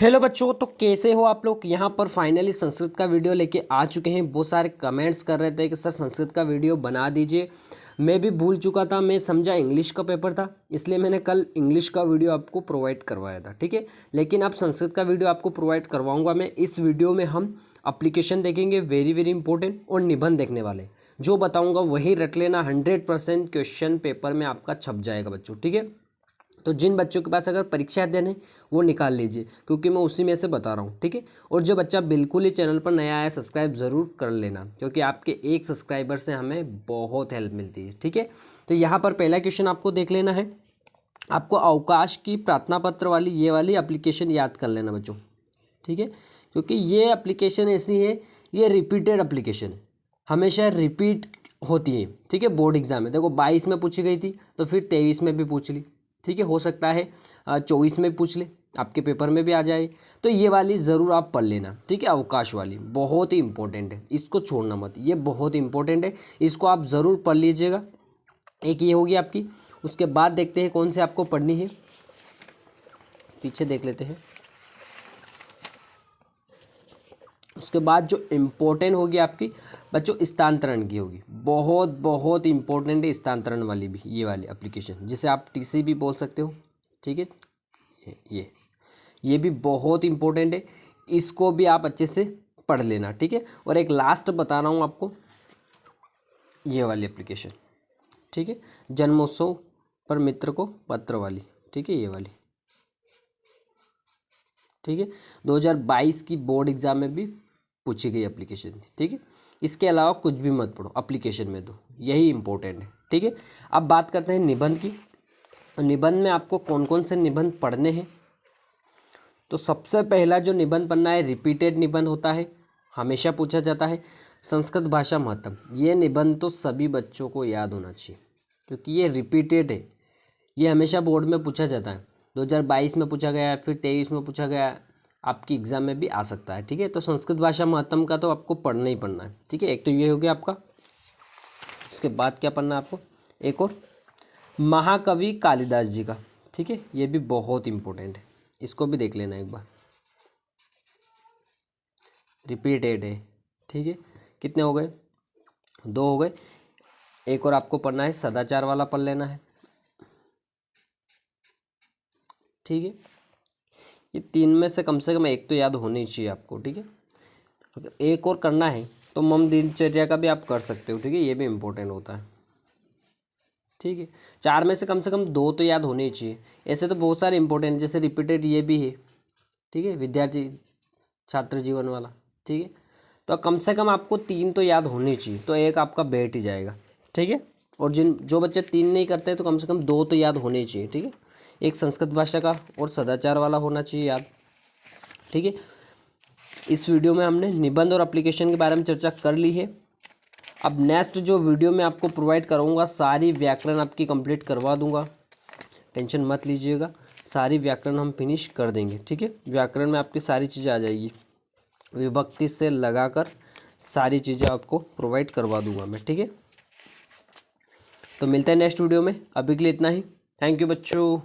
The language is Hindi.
हेलो बच्चों, तो कैसे हो आप लोग। यहाँ पर फाइनली संस्कृत का वीडियो लेके आ चुके हैं। बहुत सारे कमेंट्स कर रहे थे कि सर संस्कृत का वीडियो बना दीजिए। मैं भी भूल चुका था, मैं समझा इंग्लिश का पेपर था, इसलिए मैंने कल इंग्लिश का वीडियो आपको प्रोवाइड करवाया था, ठीक है। लेकिन अब संस्कृत का वीडियो आपको प्रोवाइड करवाऊंगा मैं। इस वीडियो में हम एप्लीकेशन देखेंगे, वेरी वेरी इंपॉर्टेंट, और निबंध देखने वाले। जो बताऊँगा वही रट लेना, 100% क्वेश्चन पेपर में आपका छप जाएगा बच्चों, ठीक है। तो जिन बच्चों के पास अगर परीक्षा अध्ययन है वो निकाल लीजिए, क्योंकि मैं उसी में से बता रहा हूँ, ठीक है। और जो बच्चा बिल्कुल ही चैनल पर नया है, सब्सक्राइब ज़रूर कर लेना, क्योंकि आपके एक सब्सक्राइबर से हमें बहुत हेल्प मिलती है, ठीक है। तो यहाँ पर पहला क्वेश्चन आपको देख लेना है। आपको अवकाश की प्रार्थना पत्र वाली ये वाली एप्लीकेशन याद कर लेना बच्चों, ठीक है। क्योंकि ये एप्लीकेशन ऐसी है, ये रिपीटेड एप्लीकेशन है, हमेशा रिपीट होती है, ठीक है। बोर्ड एग्जाम में देखो 22 में पूछी गई थी, तो फिर 23 में भी पूछ ली, ठीक है। हो सकता है 24 में पूछ ले, आपके पेपर में भी आ जाए। तो ये वाली ज़रूर आप पढ़ लेना, ठीक है। अवकाश वाली बहुत ही इंपॉर्टेंट है, इसको छोड़ना मत, ये बहुत इंपॉर्टेंट है, इसको आप ज़रूर पढ़ लीजिएगा। एक ये होगी आपकी। उसके बाद देखते हैं कौन से आपको पढ़नी है, पीछे देख लेते हैं। उसके बाद जो इम्पोर्टेंट होगी आपकी बच्चों, स्थानांतरण की होगी। बहुत बहुत इंपॉर्टेंट है स्थानांतरण वाली भी, ये वाली एप्लीकेशन, जिसे आप टीसी भी बोल सकते हो, ठीक है। ये भी बहुत इंपॉर्टेंट है, इसको भी आप अच्छे से पढ़ लेना, ठीक है। और एक लास्ट बता रहा हूँ आपको, ये वाली एप्लीकेशन, ठीक है। जन्मोत्सव पर मित्र को पत्र वाली, ठीक है, ये वाली, ठीक है। 2022 की बोर्ड एग्जाम में भी पूछी गई एप्लीकेशन थी, ठीक है। इसके अलावा कुछ भी मत पढ़ो, एप्लीकेशन में दो, यही इंपॉर्टेंट है, ठीक है। अब बात करते हैं निबंध की। निबंध में आपको कौन कौन से निबंध पढ़ने हैं। तो सबसे पहला जो निबंध पढ़ना है, रिपीटेड निबंध होता है, हमेशा पूछा जाता है। संस्कृत भाषा महत्व, ये निबंध तो सभी बच्चों को याद होना चाहिए, क्योंकि ये रिपीटेड है, ये हमेशा बोर्ड में पूछा जाता है। 2022 में पूछा गया है, फिर 23 में पूछा गया है, आपकी एग्ज़ाम में भी आ सकता है, ठीक है। तो संस्कृत भाषा महत्व का तो आपको पढ़ना ही पढ़ना है, ठीक है। एक तो ये हो गया आपका। उसके बाद क्या पढ़ना है आपको, एक और महाकवि कालिदास जी का, ठीक है। ये भी बहुत इंपॉर्टेंट है, इसको भी देख लेना एक बार, रिपीटेड है, ठीक है। कितने हो गए, 2 हो गए। एक और आपको पढ़ना है, सदाचार वाला पढ़ लेना है, ठीक है। ये 3 में से कम एक तो याद होनी चाहिए आपको, ठीक है। अगर एक और करना है तो मम दिनचर्या का भी आप कर सकते हो, ठीक है। ये भी इम्पोर्टेंट होता है, ठीक है। 4 में से कम 2 तो याद होने ही चाहिए। ऐसे तो बहुत सारे इंपॉर्टेंट, जैसे रिपीटेड ये भी है, ठीक है, विद्यार्थी छात्र जीवन वाला, ठीक है। तो कम से कम आपको 3 तो याद होनी चाहिए, तो एक आपका बैठ ही जाएगा, ठीक है। और जो बच्चे 3 नहीं करते तो कम से कम 2 तो याद होने ही चाहिए, ठीक है। एक संस्कृत भाषा का और सदाचार वाला होना चाहिए याद, ठीक है। इस वीडियो में हमने निबंध और एप्लीकेशन के बारे में चर्चा कर ली है। अब नेक्स्ट जो वीडियो मैं आपको प्रोवाइड करूँगा, सारी व्याकरण आपकी कंप्लीट करवा दूंगा, टेंशन मत लीजिएगा। सारी व्याकरण हम फिनिश कर देंगे, ठीक है। व्याकरण में आपकी सारी चीज़ें आ जाएगी, विभक्ति से लगाकर सारी चीज़ें आपको प्रोवाइड करवा दूंगा मैं, ठीक है। तो मिलते हैं नेक्स्ट वीडियो में, अभी के लिए इतना ही। थैंक यू बच्चों।